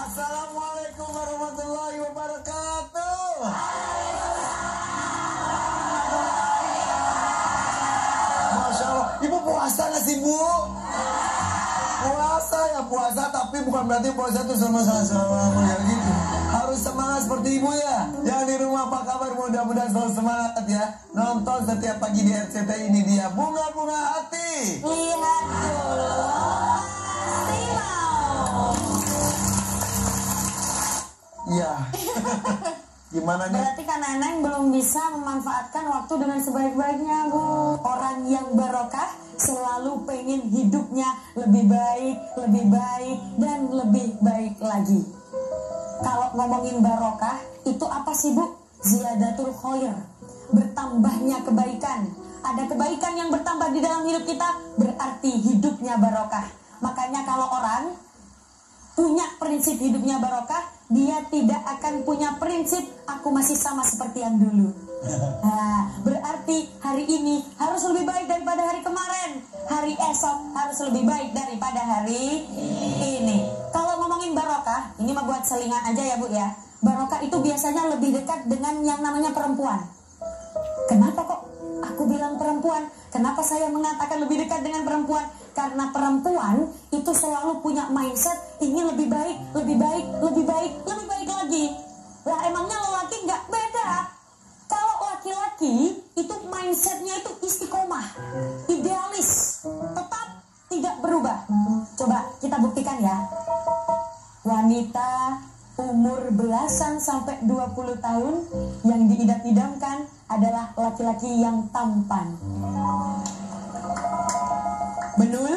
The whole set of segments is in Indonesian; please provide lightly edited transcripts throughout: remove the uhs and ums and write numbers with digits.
Assalamualaikum warahmatullahi wabarakatuh. Masya Allah, Ibu puasa nggak sih, Bu? Puasa ya puasa, tapi bukan berarti puasa itu sama-sama ya gitu. Harus semangat seperti Ibu ya. Yang di rumah apa kabar? Mudah-mudahan selalu semangat ya. Nonton setiap pagi di RCTI. Ini dia Bunga-Bunga Hati. Lihat dulu, pasti mau. Iya. Gimana nih? Berarti Kak Neneng belum bisa memanfaatkan waktu dengan sebaik-baiknya, Bu. Orang yang barokah selalu pengen hidupnya lebih baik, dan lebih baik lagi. Kalau ngomongin barokah, itu apa sih, Bu? Ziyadatul khair, bertambahnya kebaikan. Ada kebaikan yang bertambah di dalam hidup kita, berarti hidupnya barokah. Makanya kalau orang punya prinsip hidupnya barokah, dia tidak akan punya prinsip aku masih sama seperti yang dulu. Nah, berarti hari ini harus lebih baik daripada hari kemarin. Hari esok harus lebih baik daripada hari ini. Kalau ngomongin barokah, ini mah buat selingan aja ya, Bu ya. Barokah itu biasanya lebih dekat dengan yang namanya perempuan. Kenapa kok aku bilang perempuan? Kenapa saya mengatakan lebih dekat dengan perempuan? Karena perempuan itu selalu punya mindset ingin lebih baik lagi. Lah emangnya lelaki nggak beda? Kalau laki-laki itu mindsetnya itu istiqomah, idealis, tetap tidak berubah. Coba kita buktikan ya. Wanita umur belasan sampai 20 tahun yang diidam-idamkan adalah laki-laki yang tampan. Betul?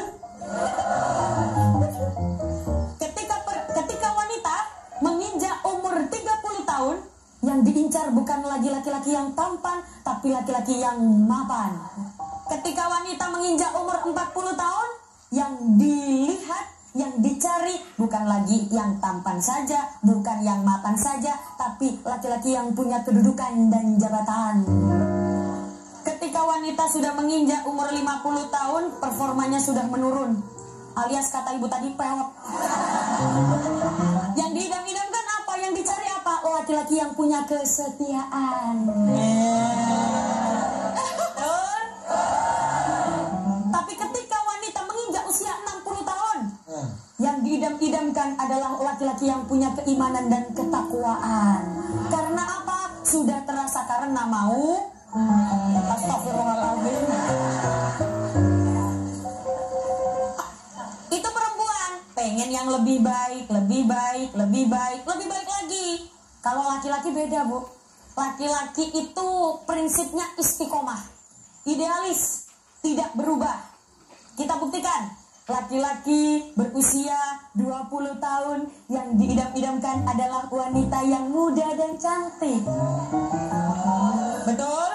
Ketika wanita menginjak umur 30 tahun, yang diincar bukan lagi laki-laki yang tampan, tapi laki-laki yang mapan. Ketika wanita menginjak umur 40 tahun, yang dilihat, yang dicari bukan lagi yang tampan saja, bukan yang mapan saja, tapi laki-laki yang punya kedudukan dan jabatan. Ketika wanita sudah menginjak umur 50 tahun, performanya sudah menurun. Alias kata ibu tadi, pewek. Yang diidam-idamkan apa? Yang dicari apa? Laki-laki yang punya kesetiaan. Tapi ketika wanita menginjak usia 60 tahun, yang diidam-idamkan adalah laki-laki yang punya keimanan dan ketakwaan. Karena apa? Sudah terasa karena mau. Astagfirullahaladzim. Itu perempuan pengen yang lebih baik lagi. Kalau laki-laki beda, Bu. Laki-laki itu prinsipnya istiqomah, idealis, tidak berubah. Kita buktikan. Laki-laki berusia 20 tahun yang diidam-idamkan adalah wanita yang muda dan cantik. Betul?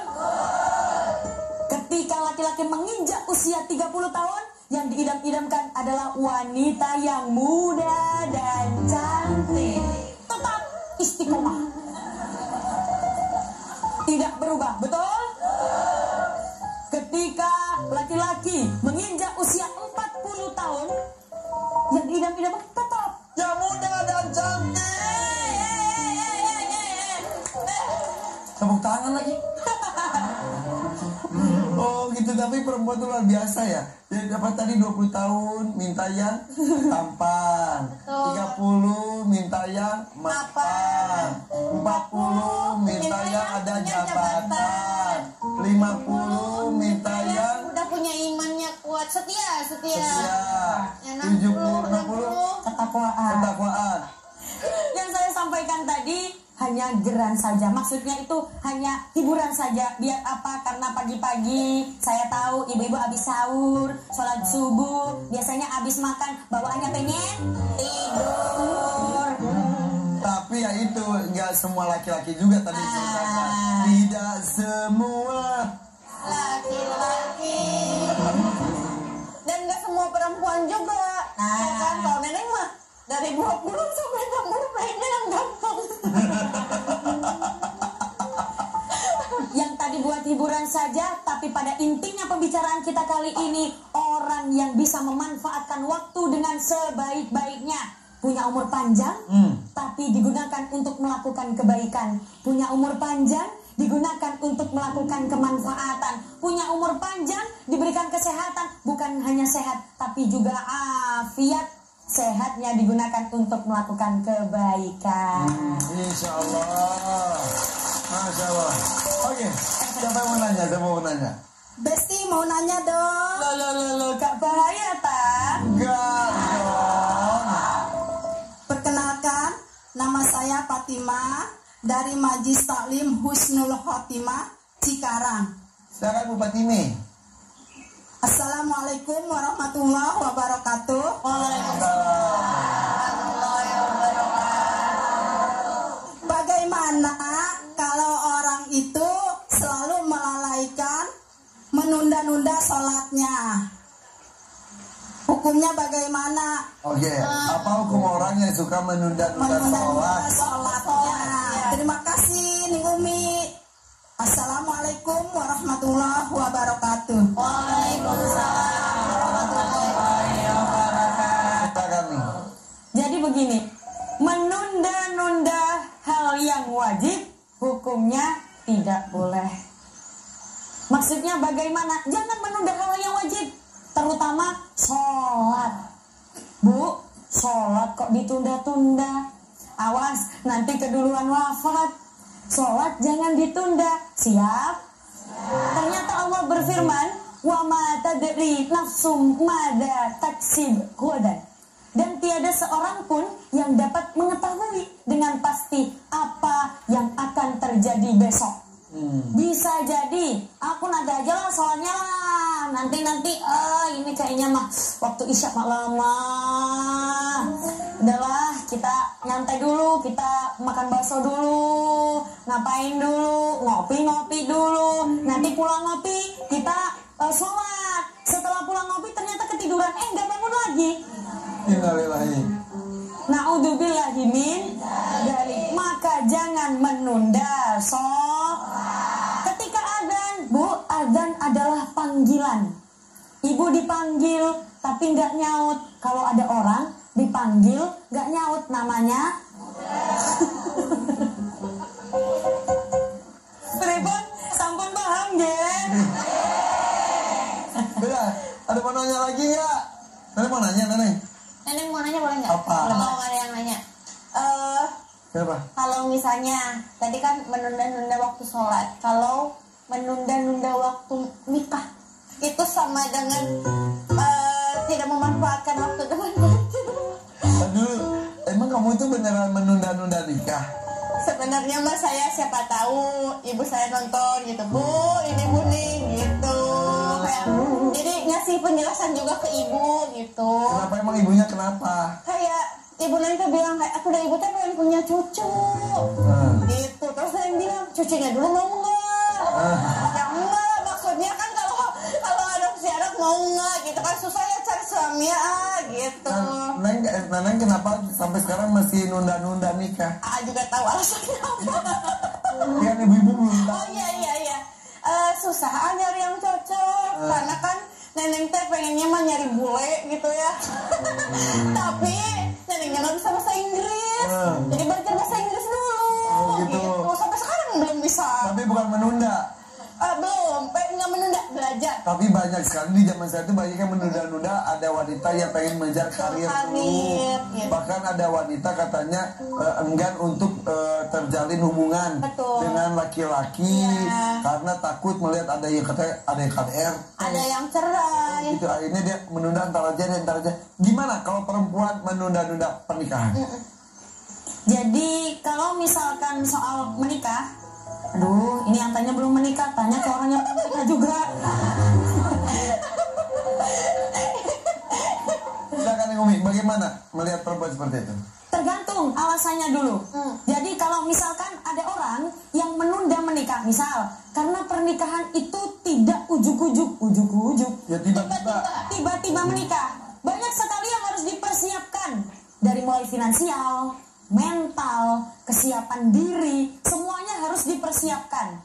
Ketika laki-laki menginjak usia 30 tahun, yang diidam-idamkan adalah wanita yang muda dan cantik. Tetap istiqomah, tidak berubah. Betul? Ketika laki-laki menginjak usia 40 tahun, yang diidam-idamkan tetap yang muda dan cantik. Tepuk tangan lagi. Oh gitu, tapi perempuan itu luar biasa ya. Jadi dapat tadi 20 tahun minta yang tampan, 30 minta yang mapan, 40 minta yang ada jabatan, 50 minta yang udah punya imannya kuat, setia. 70, 60 ketakwaan. Yang saya sampaikan tadi hanya geran saja, maksudnya itu hanya hiburan saja. Biar apa? Karena pagi-pagi saya tahu ibu-ibu habis sahur, sholat subuh, biasanya habis makan bawaannya pengen tidur. Tapi ya itu nggak semua laki-laki juga tadi ceritanya. Tidak semua laki-laki dan nggak semua perempuan juga. Ya kan, kalau Neneng mah dari 20 sampai 60 pengen yang gampang. Yang tadi buat hiburan saja, tapi pada intinya pembicaraan kita kali ini, orang yang bisa memanfaatkan waktu dengan sebaik-baiknya. punya umur panjang, tapi digunakan untuk melakukan kebaikan. Punya umur panjang, digunakan untuk melakukan kemanfaatan. Punya umur panjang, diberikan kesehatan. Bukan hanya sehat, tapi juga afiat. Sehatnya digunakan untuk melakukan kebaikan. Insya Allah. Masya Allah. Oke, siapa yang mau nanya? Siapa mau nanya? Besti mau nanya dong. Loh, Kak, bahaya tak? Enggak dong. Perkenalkan, nama saya Fatimah dari Majlis Taklim Husnul Khotimah Cikarang. Silakan Bu Fatime. Assalamualaikum warahmatullahi wabarakatuh. Bagaimana kalau orang itu selalu melalaikan, menunda-nunda sholatnya? Hukumnya bagaimana? Oke, apa hukum orang yang suka menunda-nunda sholat? Sholatnya. Terima kasih Ning Umi. Assalamualaikum warahmatullahi wabarakatuh. Waalaikumsalam warahmatullahi wabarakatuh. Silakan nih. Jadi begini, menunda-nunda hal yang wajib hukumnya tidak boleh. Maksudnya bagaimana? Jangan menunda hal yang wajib, terutama sholat. Bu, sholat kok ditunda-tunda? Awas, nanti keduluan wafat. Sholat jangan ditunda. Siap? Ternyata Allah berfirman, wa ma tadri nafsum mada taksib ghadan. Dan tiada seorang pun yang dapat mengetahui dengan pasti apa yang akan terjadi besok. Bisa jadi aku nanti aja lah sholatnya lah, nanti ini kayaknya mah waktu isya mak lama. Udahlah, kita nyantai dulu, kita makan bakso dulu, ngapain dulu, ngopi dulu, nanti pulang ngopi kita sholat. Setelah pulang ngopi ternyata ketiduran, nggak bangun lagi. Innalillahi. Na'udzubillahi min dzalik. Maka jangan menunda ketika adzan. Bu, adzan adalah panggilan. Ibu dipanggil tapi nggak nyaut. Kalau ada orang dipanggil nggak nyaut, namanya Pripun sampun paham nggih? Beda, ada mau nanya lagi nggak? Nenek mau nanya, Nenek. Nenek mau nanya boleh nggak? Apa? Kalau ada yang nanya. Siapa? Kalau misalnya tadi kan menunda-nunda waktu sholat, kalau menunda-nunda waktu nikah itu sama dengan tidak memanfaatkan waktu dengan wajib. Aduh, emang kamu itu beneran menunda-nunda nikah? Sebenarnya mah saya siapa tahu ibu saya nonton gitu, Bu, ini Bu nih gitu. Kayak, jadi ngasih penjelasan juga ke ibu gitu. Kenapa emang ibunya kenapa? Kayak ibu nanti bilang kayak aku dan ibu teh pengen punya cucu. Gitu. Terus saya bilang cucunya dulu mau enggak? Ya enggak lah, maksudnya kan kalau adopsi anak mau enggak gitu kan, susah ya cari suami gitu. Neneng kenapa sampai sekarang masih nunda-nunda nikah? Juga tahu alasannya apa. Kan ibu-ibu belum tahu. Oh iya. Susah nyari yang cocok karena kan neneng teh pengennya mah nyari bule gitu ya. Tapi nenengnya nggak bisa bahasa Inggris, jadi belajar bahasa Inggris dulu. Gitu. Sampai sekarang belum bisa. Tapi bukan menunda. Belum, nggak menunda belajar. Tapi banyak sekali di zaman saya itu banyak yang menunda-nunda. Ada wanita yang pengen mengejar karir dulu. Gitu. Bahkan ada wanita katanya enggan untuk terjalin hubungan dengan laki-laki karena takut melihat ada yang katanya ada yang KDR, ada yang cerai. Gitu akhirnya dia menunda antar aja. Gimana kalau perempuan menunda-nunda pernikahan? Jadi kalau misalkan soal menikah, aduh, ini yang tanya belum menikah, tanya ke orang yang menikah juga. Silakan Umi, bagaimana melihat perempuan seperti itu? Tergantung alasannya dulu. Jadi kalau misalkan ada orang yang menunda menikah, misal karena pernikahan itu tidak ujuk-ujuk, Ya tiba-tiba menikah, banyak sekali yang harus dipersiapkan, dari mulai finansial, mental, kesiapan diri, semuanya harus dipersiapkan.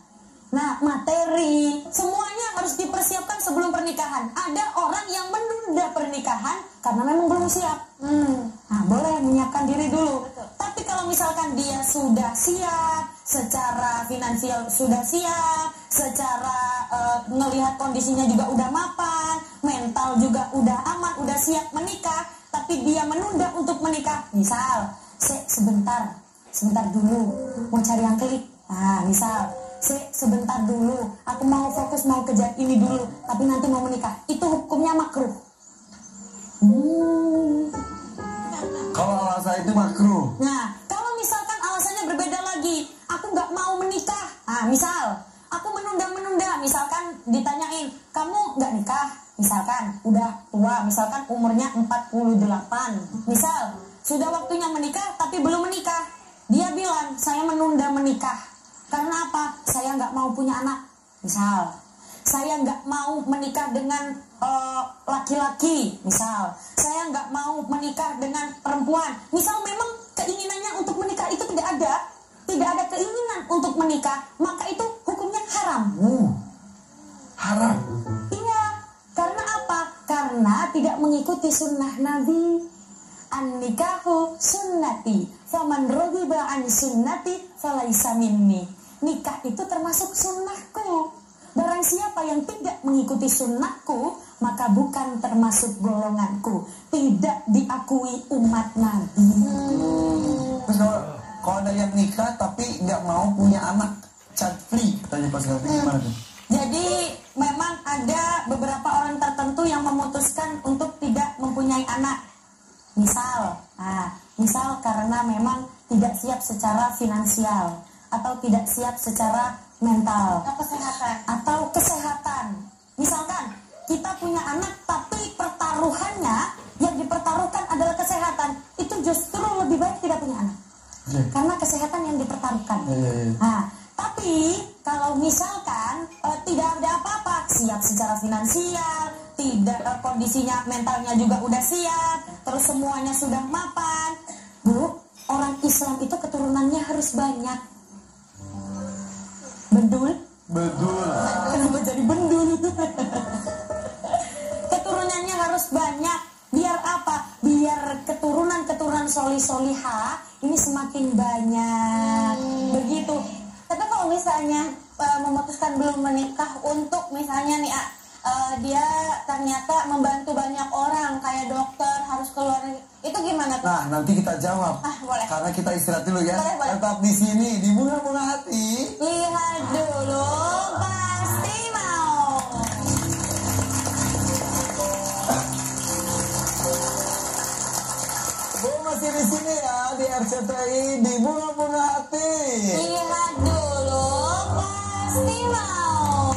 Nah, materi, semuanya harus dipersiapkan sebelum pernikahan. Ada orang yang menunda pernikahan karena memang belum siap. Nah, boleh boleh menyiapkan diri dulu. Tapi kalau misalkan dia sudah siap, secara finansial sudah siap, secara ngelihat kondisinya juga udah mapan, mental juga udah aman, udah siap menikah, tapi dia menunda untuk menikah, misal, sebentar dulu, mau cari yang klik. Nah, misal, sebentar dulu, aku mau fokus mau kejar ini dulu, tapi nanti mau menikah. Itu hukumnya makruh. Kalau alasan itu makruh. Nah, kalau misalkan alasannya berbeda lagi, aku nggak mau menikah. Nah, misal, aku menunda, misalkan ditanyain, kamu nggak nikah? Misalkan, udah tua, misalkan umurnya 48. Misal, sudah waktunya menikah tapi belum menikah. Dia bilang, saya menunda menikah. Karena apa? Saya nggak mau punya anak. Misal, saya nggak mau menikah dengan laki-laki. Misal, saya nggak mau menikah dengan perempuan. Misal memang keinginannya untuk menikah itu tidak ada keinginan untuk menikah, maka itu hukumnya haram. Haram. Iya, karena apa? Karena tidak mengikuti sunnah Nabi. An-nikahu sunnati, faman raghiba an sunnati falaisa minni. Nikah itu termasuk sunnahku. Barang siapa yang tidak mengikuti sunnahku, maka bukan termasuk golonganku. Tidak diakui umat Nabi. Terus kalau ada yang nikah tapi nggak mau punya anak, child free, tanya pas gimana tuh? Jadi memang ada beberapa orang tertentu yang memutuskan untuk tidak mempunyai anak. Misal karena memang tidak siap secara finansial atau tidak siap secara mental atau kesehatan. Misalkan kita punya anak tapi pertaruhannya yang dipertaruhkan adalah kesehatan, itu justru lebih baik tidak punya anak. Karena kesehatan yang dipertaruhkan. Nah, tapi kalau misalkan tidak ada apa-apa, siap secara finansial, tidak kondisinya mentalnya juga udah siap, terus semuanya sudah mapan, Bu, orang Islam itu keturunannya harus banyak. Bedul? Kenapa jadi bendul? Keturunannya harus banyak. Biar apa? Biar keturunan solihah ini semakin banyak. Begitu. Tapi kalau misalnya memutuskan belum menikah untuk misalnya nih dia ternyata membantu banyak orang kayak dokter harus keluar, itu gimana tuh? Nah, nanti kita jawab. Boleh. Karena kita istirahat dulu ya. Boleh. Tetap di sini di Bunga-Bunga Hati. Lihat dulu, pasti mau. Bu masih di sini ya di RCTI di Bunga-Bunga Hati. Lihat dulu, pasti mau.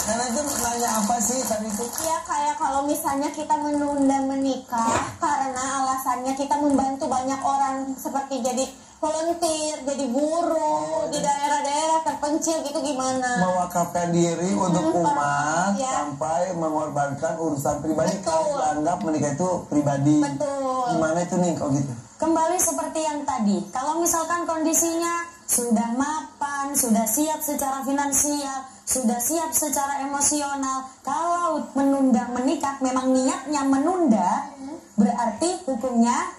Nenek itu nanya apa sih tadi itu? Ya kayak kalau misalnya kita menunda menikah karena alasannya kita membantu banyak orang seperti jadi volunteer, jadi guru di daerah-daerah terpencil gitu, gimana? Mewakafkan diri untuk umat ya. Sampai mengorbankan urusan pribadi. Betul. Kalau dianggap menikah itu pribadi. Betul. Gimana itu nih kok gitu? Kembali seperti yang tadi, kalau misalkan kondisinya sudah mapan, sudah siap secara finansial, sudah siap secara emosional, kalau menunda menikah memang niatnya menunda, berarti hukumnya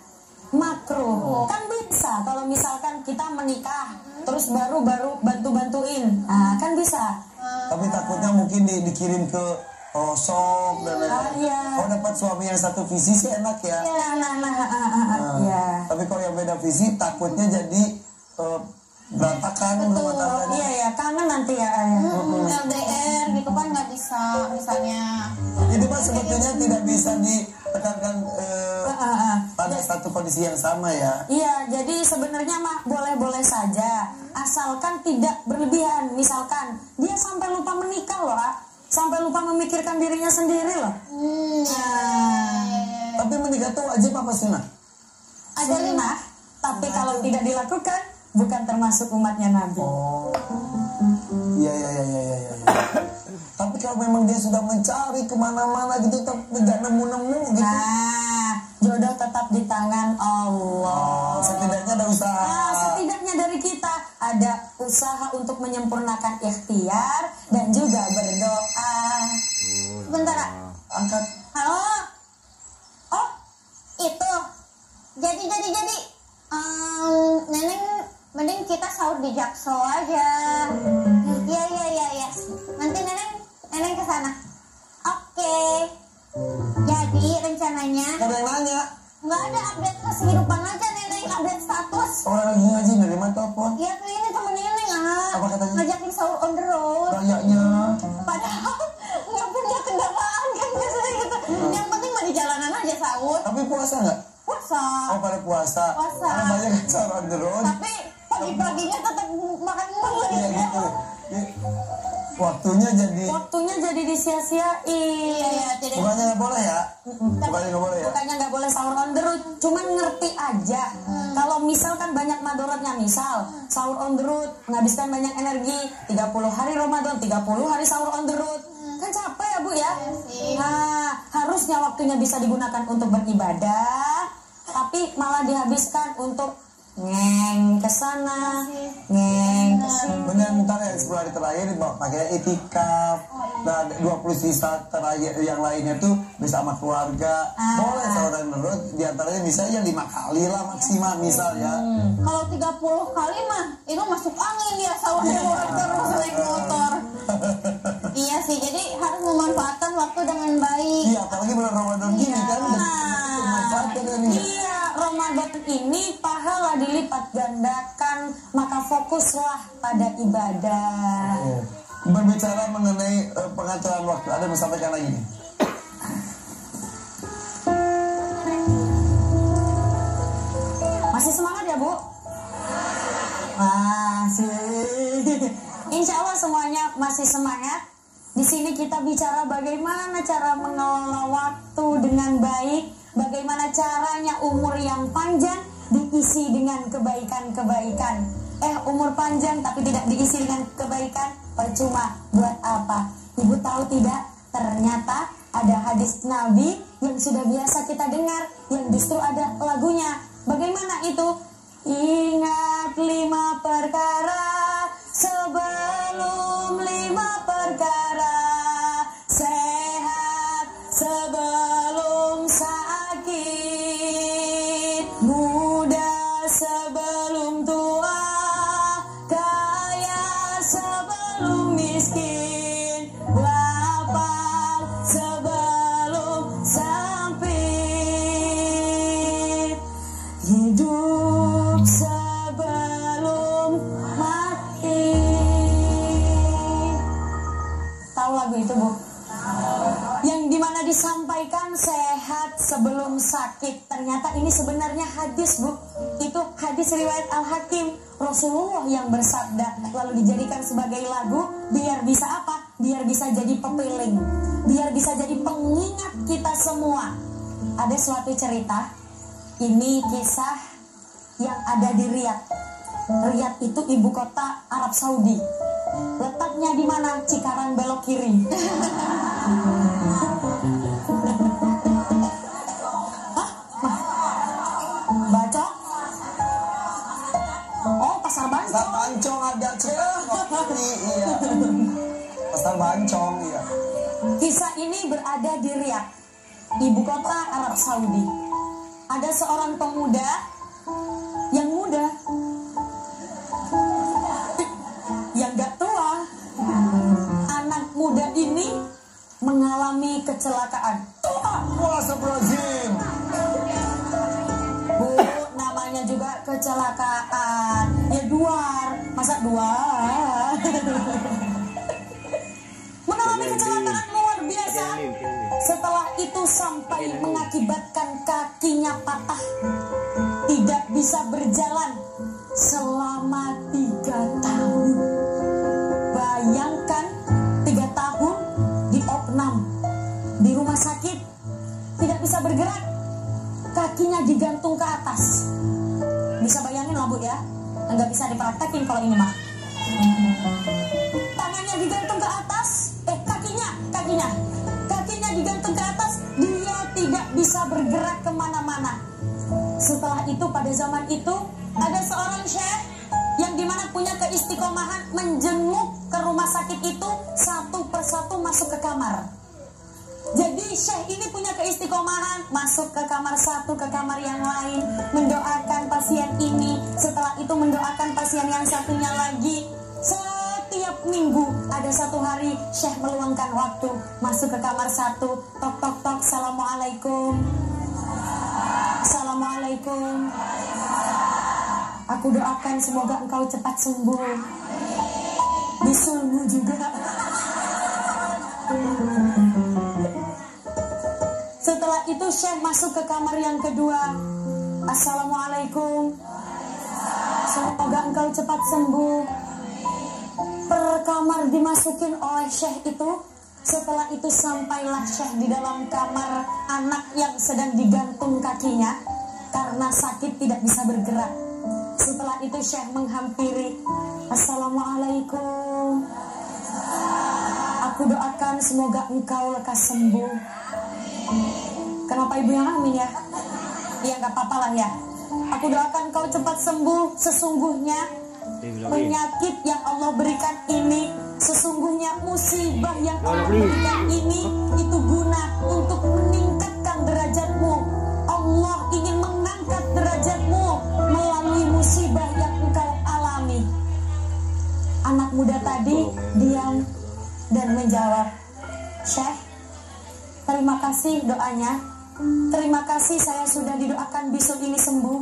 makruh. Kan bisa kalau misalkan kita menikah terus baru bantu-bantuin, kan bisa. Tapi takutnya mungkin dikirim ke sok dan lain-lain. Iya. Kalau dapat suami yang satu visi sih enak ya. Ya. Tapi kalau yang beda visi takutnya jadi berantakan rumah tangganya. Iya, kangen nanti ya. LDR gitu kan nggak bisa misalnya. Itu mah sebetulnya tidak bisa ditekankan pada satu kondisi yang sama ya. Iya, jadi sebenarnya mah boleh-boleh saja, asalkan tidak berlebihan. Misalkan dia sampai lupa menikah loh, sampai lupa memikirkan dirinya sendiri loh. Tapi menikah itu wajib apa sunnah? Sunnah, tapi kalau tidak dilakukan bukan termasuk umatnya Nabi. Oh, iya. Tapi kalau memang dia sudah mencari kemana-mana gitu, tapi tidak nemu-nemu gitu. Nah, jodoh tetap di tangan Allah. Setidaknya ada usaha. Setidaknya dari kita ada usaha untuk menyempurnakan ikhtiar dan juga berdoa. Bentar, Angkat. halo. Oh, Jadi Neneng mending kita sahur di Jakso aja. Iya. Nanti Neneng ke sana. Oke. Jadi rencananya Ada yang nanya. nggak ada update kehidupan aja, Neneng update status. Orang lagi ngaji nerima telepon. Ya tuh ini temen Neneng Apa katanya? ngajakin sahur on the road. Kayaknya. Padahal nggak punya kendaraan kan biasanya gitu. Yang penting mah di jalanan aja sahur. Tapi puasa nggak? Puasa. Oh pada puasa. Puasa. Karena banyak yang sahur on the road. Tapi pagi-paginya tetap makan mulu Iya ya. gitu. Waktunya jadi disia-siain. Iya, tidak. bukannya nggak boleh ya? Bukannya nggak boleh ya? Bukannya nggak boleh sahur on the road, cuman ngerti aja. Kalau misalkan banyak madoratnya, misal sahur on the road menghabiskan banyak energi, 30 hari Ramadan, 30 hari sahur on the road, kan capek ya Bu ya. Nah, harusnya waktunya bisa digunakan untuk beribadah, tapi malah dihabiskan untuk ngeng kesana, ngeng kesini. Bener, ntar ya 10 hari terakhir pakai itikaf. Nah 20 sisa terakhir yang lainnya tuh bisa sama keluarga. Boleh sahur on the road, diantaranya bisa ya 5 kali lah maksimal misal ya. Kalau 30 kali mah itu masuk angin ya sahur di luar terus naik motor. Iya sih, jadi harus memanfaatkan waktu dengan baik. Iya, apalagi bulan Ramadan gini kan. Memanfaatkan ini. Iya, Ramadan ini pahala dilipat gandakan, maka fokuslah pada ibadah. Berbicara mengenai pengaturan waktu, ada yang sampaikan lagi nih. Masih semangat ya Bu? Masih. Insya Allah semuanya masih semangat. Di sini kita bicara bagaimana cara mengelola waktu dengan baik, bagaimana caranya umur yang panjang diisi dengan kebaikan-kebaikan. Umur panjang tapi tidak diisi dengan kebaikan, percuma, buat apa? Ibu tahu tidak? Ternyata ada hadis Nabi yang sudah biasa kita dengar, yang justru ada lagunya. Bagaimana itu? Ingat 5 perkara sebelum 5 perkara, sehat sebelum sakit, muda sebelum tua, kaya sebelum miskin, lapar sebelum sempit, hidup sebelum mati. Tahu lagu itu Bu? Yang dimana disampaikan sehat sebelum sakit. Ternyata ini sebenarnya hadis Bu. Itu hadis riwayat Al-Hakim. Rasulullah yang bersabda, lalu dijadikan sebagai lagu. Biar bisa apa? Biar bisa jadi pepiling, biar bisa jadi pengingat kita semua. Ada suatu cerita. Ini kisah yang ada di Riyadh. Riyadh itu ibu kota Arab Saudi. Letaknya di mana? Cikarang belok kiri. Hah? Bacok? Oh, Pasar Pasar Bancong. Bancong ada iya. Pasar Bancong iya. Kisah ini berada di Riyadh, ibu kota Arab Saudi. Ada seorang pemuda yang muda, yang gak tua. Anak muda ini mengalami kecelakaan. Puasa Brazil. Bu, namanya juga kecelakaan. Ya duar, masa duar? Mengalami kecelakaan luar biasa. Setelah itu sampai mengakibatkan kakinya patah, tidak bisa berjalan selama 3 tahun. Bayangkan 3 tahun di opnam, di rumah sakit, tidak bisa bergerak, kakinya digantung ke atas. Bisa bayangin lah Bu ya, nggak bisa dipraktekin kalau ini mah. Tangannya digantung ke atas, kakinya digantung ke atas, dia tidak bisa bergerak kemana-mana. Setelah itu pada zaman itu ada seorang syekh yang dimana punya keistiqomahan menjenguk ke rumah sakit itu satu persatu masuk ke kamar. Jadi syekh Syekh ini punya keistiqomahan, masuk ke kamar satu, ke kamar yang lain, mendoakan pasien ini, setelah itu mendoakan pasien yang satunya lagi. Setiap minggu ada satu hari Syekh meluangkan waktu masuk ke kamar satu, tok tok tok, assalamualaikum, assalamualaikum. Aku doakan semoga engkau cepat sembuh. Bisulmu juga. Setelah itu Syekh masuk ke kamar yang kedua. Assalamualaikum, semoga engkau cepat sembuh. Per kamar dimasukin oleh Syekh itu. Setelah itu sampailah Syekh di dalam kamar anak yang sedang digantung kakinya karena sakit tidak bisa bergerak. Setelah itu Syekh menghampiri, assalamualaikum, aku doakan semoga engkau lekas sembuh. Kenapa ibu yang amin ya? Ya gak apa-apa lah ya. Aku doakan kau cepat sembuh. Sesungguhnya penyakit yang Allah berikan ini, sesungguhnya musibah yang Allah berikan ini, itu guna untuk meningkatkan derajatmu. Allah ingin mengangkat derajatmu melalui musibah yang engkau alami. Anak muda tadi diam dan menjawab, Syekh, terima kasih doanya. Terima kasih saya sudah didoakan bisul ini sembuh.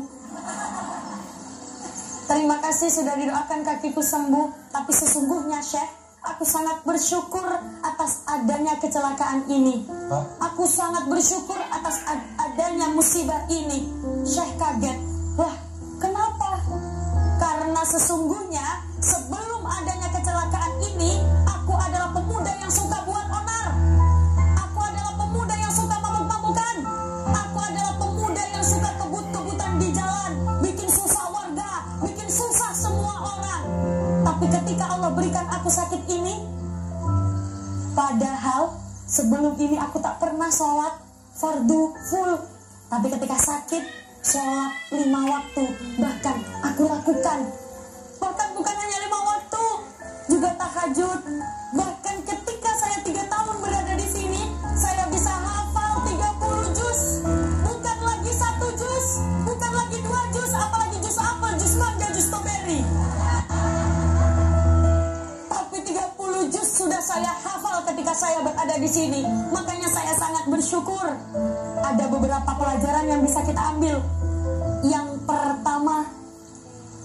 Terima kasih sudah didoakan kakiku sembuh. Tapi sesungguhnya Syekh, aku sangat bersyukur atas adanya kecelakaan ini. Aku sangat bersyukur atas adanya musibah ini. Syekh kaget. Wah, kenapa? Karena sesungguhnya sebelum adanya kecelakaan ini, aku adalah pemuda yang suka buat onar. Aku adalah pemuda yang suka mabuk-mabukan. Aku adalah pemuda yang suka kebut-kebutan di jalan, bikin susah warga, bikin susah semua orang. Tapi ketika Allah berikan aku sakit ini, padahal sebelum ini aku tak pernah sholat fardu full, tapi ketika sakit sholat 5 waktu bahkan aku lakukan. Bahkan bukan hanya 5 waktu, juga tahajud. Bahkan ketika saya 3 tahun berada di sini, saya bisa hafal 30 juz. Bukan lagi 1 juz, bukan lagi 2 juz, apalagi juz apel, juz mangga, juz strawberry. Tapi 30 juz sudah saya hafal ketika saya berada di sini. Makanya saya sangat bersyukur. Ada beberapa pelajaran yang bisa kita ambil. Yang pertama,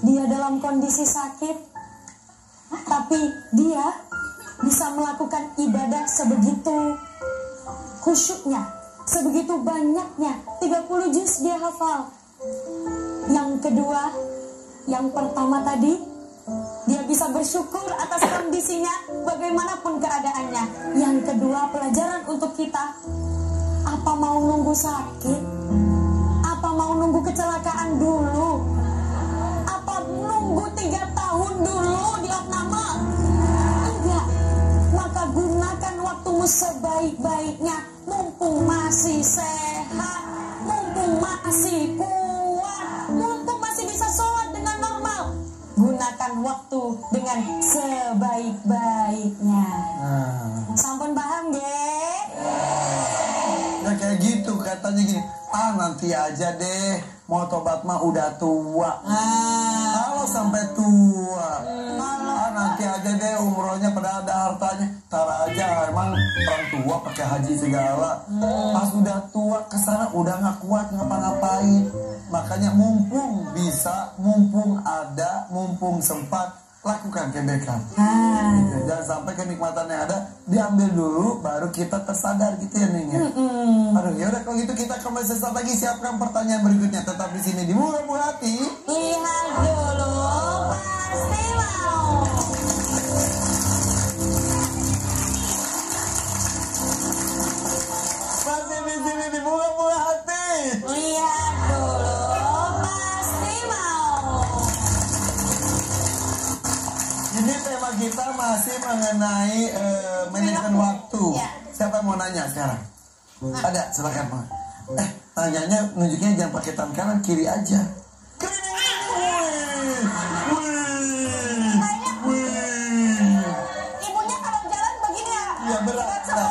dia dalam kondisi sakit, tapi dia bisa melakukan ibadah sebegitu khusyuknya, sebegitu banyaknya, 30 juz dia hafal. Yang kedua, yang pertama tadi, dia bisa bersyukur atas kondisinya bagaimanapun keadaannya. Yang kedua, pelajaran untuk kita, apa mau nunggu sakit? Apa mau nunggu kecelakaan dulu? Apa nunggu 3 tahun dulu di opname? Enggak. Maka gunakan waktumu sebaik-baiknya. Mumpung masih sehat, mumpung masih kuat, mumpung masih bisa sholat dengan normal. Gunakan waktu dengan sebaik-baiknya. Sampun paham, ge? Ya kayak gitu katanya gini, nanti aja deh, mau tobat mah udah tua. Kalau sampai tua, nanti aja deh, umrohnya pada ada hartanya, tar aja, emang orang tua pakai haji segala. Pas udah tua kesana udah nggak kuat ngapa-ngapain. Makanya mumpung bisa, mumpung ada, mumpung sempat, lakukan kebaikan. Gitu. Jangan sampai kenikmatan yang ada diambil dulu, baru kita tersadar gitu ya Ning. Aduh, ya udah kalau gitu kita kembali sesaat lagi, siapkan pertanyaan berikutnya. Tetap di sini di Murah-Murah Hati. Lihat dulu, pasti mau. Masih di sini di Murah-Murah Hati. Lihat dulu, pasti mau. Ini tema kita masih mengenai manajemen waktu. Siapa yang mau nanya sekarang? Ada, silakan. Tanyanya nunjuknya jangan pakai tangan kanan, kiri aja. Ibunya kalau jalan begini ya? Ya berat sebelah.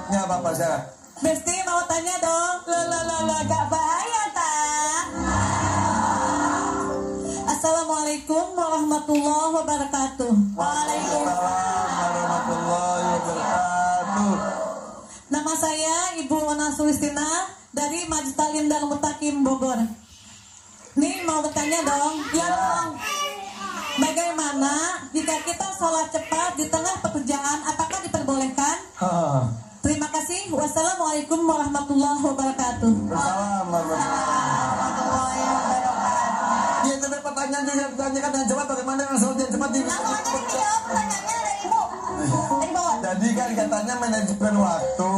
Nggak apa sekarang? Besti mau tanya dong. Gak bahaya tak? Assalamualaikum warahmatullahi wabarakatuh. Waalaikumsalam warahmatullahi wabarakatuh. Nama saya Ibu Ona Sulistina dari Majlis Taklim dan Mutakim Bogor. Nih mau bertanya dong. Ya dong. Bagaimana jika kita sholat cepat di tengah pekerjaan, apakah diperbolehkan? Terima kasih. Wassalamualaikum warahmatullahi wabarakatuh. Waalaikumsalam warahmatullahi wabarakatuh. Iya, tapi pertanyaan juga tanyakan yang cepat. Bagaimana yang sholat yang cepat di Pertanyaannya dari Ibu. Dari bawah. Jadi kan katanya manajemen waktu.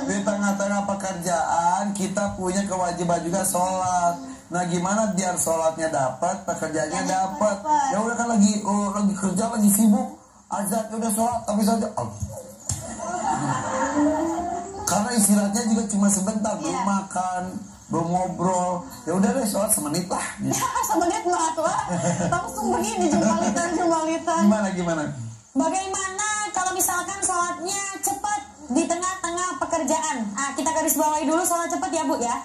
Di tengah-tengah pekerjaan kita punya kewajiban juga sholat. Nah gimana biar sholatnya dapat, pekerjaannya dapat. Ya udah kan lagi kerja, lagi sibuk. Azan udah sholat, tapi saja. Karena istirahatnya juga cuma sebentar, belum makan, belum ngobrol. Ya udah deh sholat semenit lah. Gitu. Semenit mah tuh. Langsung begini jumbalitan. Gimana? Bagaimana kalau misalkan sholatnya cepat di tengah-tengah pekerjaan? Kita garis bawahi dulu sholat cepat ya Bu ya.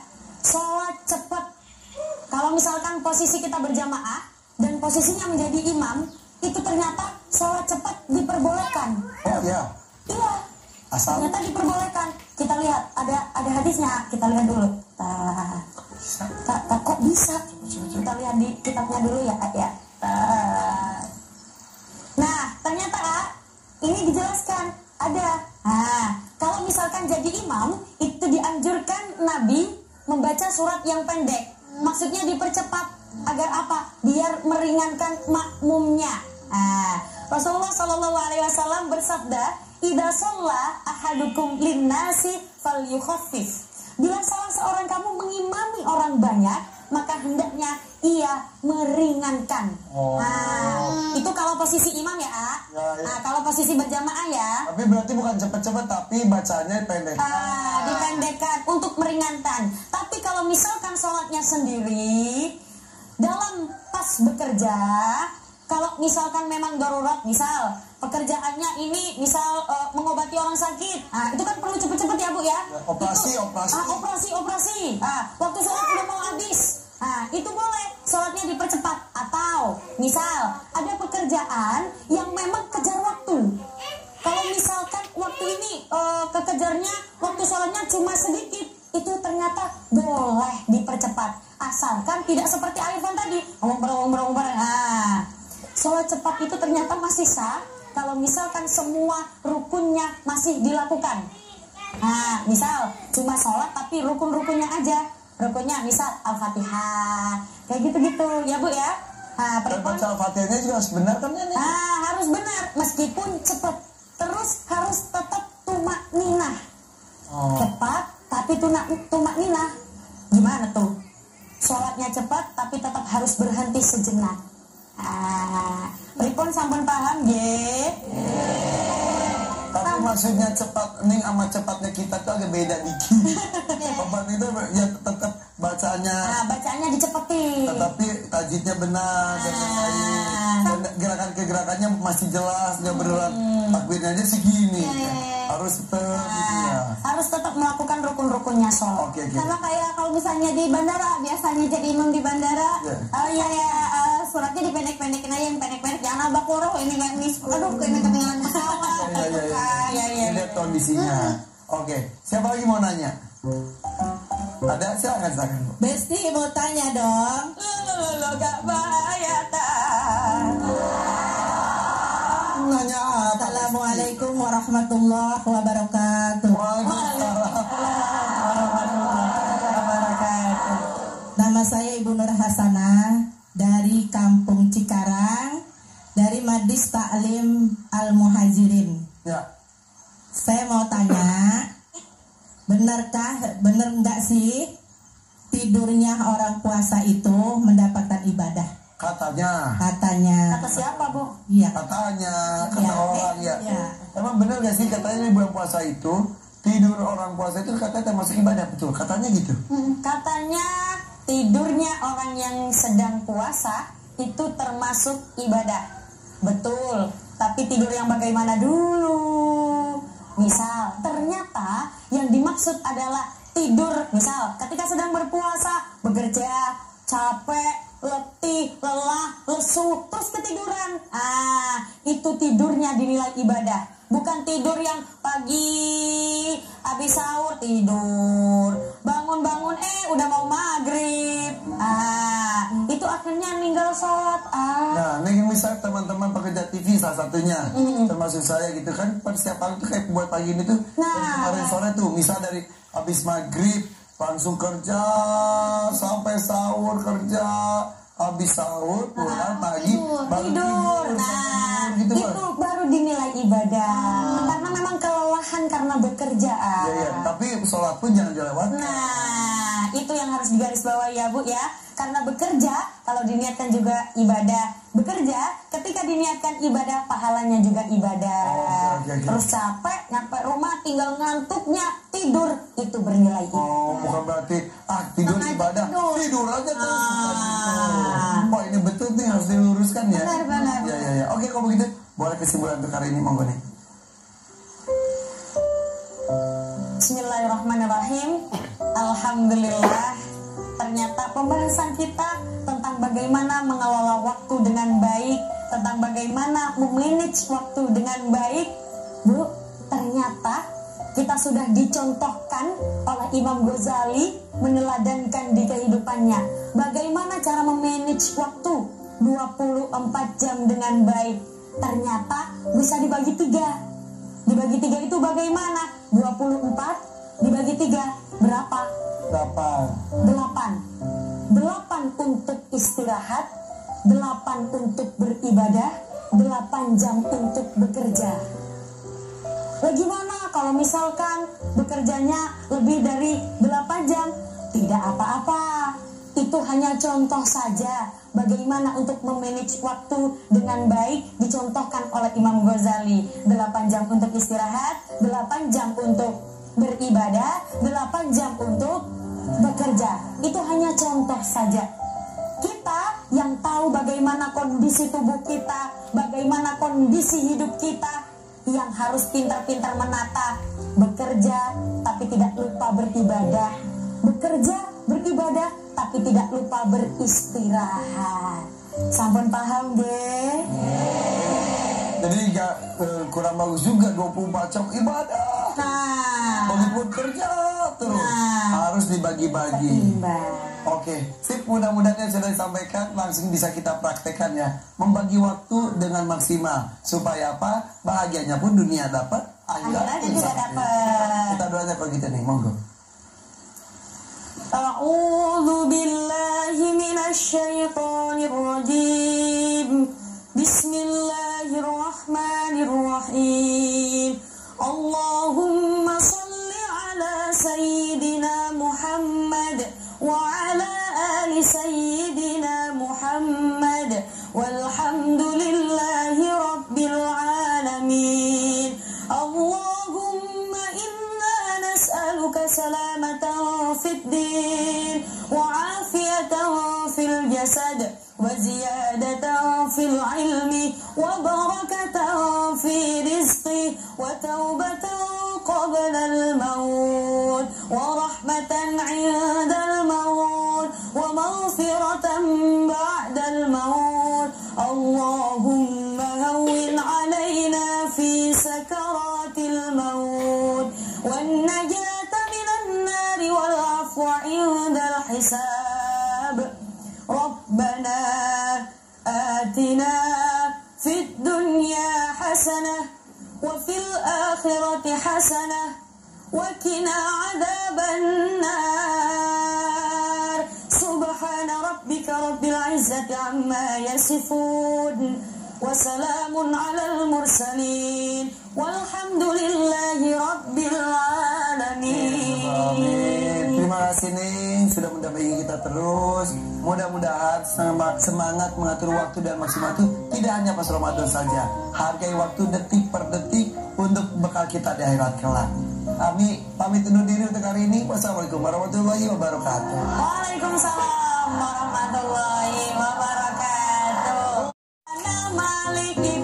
Sholat cepat. Kalau misalkan posisi kita berjamaah dan posisinya menjadi imam, itu ternyata sholat cepat diperbolehkan. Oh iya. Iya. Asal. Ternyata diperbolehkan. Kita lihat ada hadisnya. Kita lihat dulu. Kok bisa? Kita lihat di kitabnya dulu ya. Nah, ternyata ini dijelaskan ada. Kalau misalkan jadi imam, itu dianjurkan Nabi membaca surat yang pendek. Maksudnya dipercepat agar apa? Biar meringankan makmumnya. Rasulullah Shallallahu Alaihi Wasallam bersabda, "Idza shalla ahadukum linnasi falyukhaffif." Bila salah seorang kamu mengimami orang banyak, maka hendaknya ia meringankan. Itu kalau posisi imam ya, kalau posisi berjamaah ya. Tapi berarti bukan cepet-cepet, tapi bacanya pendek. Dipendekkan untuk meringankan. Tapi kalau misalkan sholatnya sendiri, dalam pas bekerja, kalau misalkan memang darurat, misal pekerjaannya ini misal mengobati orang sakit, itu kan perlu cepet-cepet ya Bu ya. Operasi. Waktu sholat udah mau habis, itu boleh sholatnya dipercepat. Atau misal ada pekerjaan yang memang kejar waktu. Kalau misalkan waktu ini kekejarnya waktu sholatnya cuma sedikit, itu ternyata boleh dipercepat. Asalkan tidak seperti Arifan tadi, ngomong. Sholat cepat itu ternyata masih sah kalau misalkan semua rukunnya masih dilakukan. Misal cuma sholat tapi rukun-rukunnya aja. Rukunnya misal Al-Fatihah, kayak gitu-gitu ya Bu ya. Baca Al-Fatihahnya juga harus benar kan ya? Harus benar, meskipun cepat. Terus harus tetap tumak ninah. Cepat tapi tumak ninah. Gimana tuh? Sholatnya cepat tapi tetap harus berhenti sejenak. Pripun sampun paham nggih? Tapi maksudnya cepat ning sama cepatnya kita tuh agak beda dikit. Obat itu ya tetap bacaannya dicepetin. Tetapi tajidnya benar dan lain-lain. Dan gerakan-gerakannya masih jelas, nggak berat. Takbirnya aja segini. Harus tetap gitu ya. Harus tetap melakukan rukun-rukunnya sholat. Oke. Sama kayak kalau misalnya di bandara, biasanya jadi imam di bandara, suratnya dipendek-pendekin aja, yang pendek-pendek, jangan Al-Baqarah ini kayak ini, aduh ini ketinggalan pesawat. Lihat kondisinya. Oke, siapa lagi mau nanya? Ada? Silakan. Besti mau tanya dong. Gak bahaya Nanya apa? Assalamualaikum warahmatullahi wabarakatuh. Nama saya Ibu Nur Hasanah dari Kampung Cikarang, dari Majlis Taklim Al-Muhajirin. Ya. Saya mau tanya, benar nggak sih tidurnya orang puasa itu mendapatkan ibadah? Katanya. Kata siapa Bu? Iya. Katanya, kata orang ya. Iya. Emang benar gak sih katanya di bulan puasa itu tidur orang puasa itu katanya termasuk ibadah, betul? Katanya gitu. Katanya tidurnya orang yang sedang puasa itu termasuk ibadah. Betul. Tapi tidur yang bagaimana dulu? Misal, ternyata yang dimaksud adalah tidur. Misal, ketika sedang berpuasa, bekerja, capek, letih, lelah, lesu, terus ketiduran. Itu tidurnya dinilai ibadah. Bukan tidur yang pagi habis sahur tidur, bangun-bangun udah mau maghrib. Itu akhirnya ninggal sholat. Nah, ini misal teman-teman pekerja TV salah satunya, termasuk saya gitu kan, persiapan tuh kayak buat pagi ini tuh. Kemarin sore tuh, misal dari habis maghrib langsung kerja sampai sahur kerja, habis sahur pulang pagi baru tidur. Gitu, itu baru dinilai ibadah. Karena memang kelelahan karena bekerja. Iya, tapi sholat pun jangan dilewatkan. Nah, itu yang harus digarisbawahi ya Bu ya. Karena bekerja, kalau diniatkan juga ibadah. Bekerja, ketika diniatkan ibadah, pahalanya juga ibadah. Okay. Terus capek, nyampe rumah tinggal ngantuknya, tidur, itu bernilai ibadah. Bukan berarti tidur ibadah, tidur aja terus. Ini betul nih, harus diluruskan ya. Benar. Ya. Oke, kalau begitu, boleh kesimpulan untuk hari ini, monggo nih. Bismillahirrahmanirrahim. Alhamdulillah, ternyata pembahasan kita tentang bagaimana mengelola waktu dengan baik, tentang bagaimana memanage waktu dengan baik. Bu, ternyata kita sudah dicontohkan oleh Imam Ghazali, meneladankan di kehidupannya bagaimana cara memanage waktu 24 jam dengan baik. Ternyata bisa dibagi 3. Dibagi 3 itu bagaimana? 24 dibagi 3 berapa? 8 untuk istirahat, 8 untuk beribadah, 8 jam untuk bekerja. Bagaimana kalau misalkan bekerjanya lebih dari 8 jam? Tidak apa-apa. Itu hanya contoh saja bagaimana untuk memanage waktu dengan baik, dicontohkan oleh Imam Ghazali. 8 jam untuk istirahat, 8 jam untuk beribadah, 8 jam untuk bekerja. Itu hanya contoh saja. Kita yang tahu bagaimana kondisi tubuh kita, bagaimana kondisi hidup kita, yang harus pintar-pintar menata. Bekerja tapi tidak lupa beribadah, bekerja beribadah tapi tidak lupa beristirahat. Sampun paham deh. Jadi kurang bagus juga 24 jam ibadah. Walaupun kerja terus harus dibagi-bagi. Oke, sip, mudah-mudahan yang sudah disampaikan langsung bisa kita praktekkan ya. Membagi waktu dengan maksimal supaya apa? Bahagianya pun dunia dapat, akhirat juga dapat. Kita doanya kalau gitu nih, monggo. A'udzu billahi minasyaitonir rajim. Bismillahirrahmanirrahim. Allahumma shalli ala sayyidina Muhammad wa ala ali sayyidina Muhammad walhamdulillahi rabbil alamin. Allahumma inna nas'aluka salamatan fid din wa afiyatan fil jasad wa ziyadatan fil ilmi wa barakatan fi rizqi wa taubatan qabla al-maut wa rahmatan 'inda al-maut wa maghfiratan ba'da al-maut. Allahumma hawwin 'alaina fi sakaratil maut wan najata minan nari wal 'afwa 'inda al-hisab. Rabbana atina fid dunya hasanah wa fil akhirati hasanah wa qina adzaban nar. Subhana rabbika rabbil izzati amma yasifun wa salamun alal mursalin walhamdulillahi rabbil alamin. Terima kasih nih sudah mendampingi kita terus. Mudah-mudahan semangat mengatur waktu dan maksimal itu tidak hanya pas Ramadan saja. Hargai waktu detik per detik untuk bekal kita di akhirat kelak. Kami pamit undur diri untuk hari ini. Wassalamualaikum warahmatullahi wabarakatuh. Waalaikumsalam warahmatullahi wabarakatuh. Ana Maliki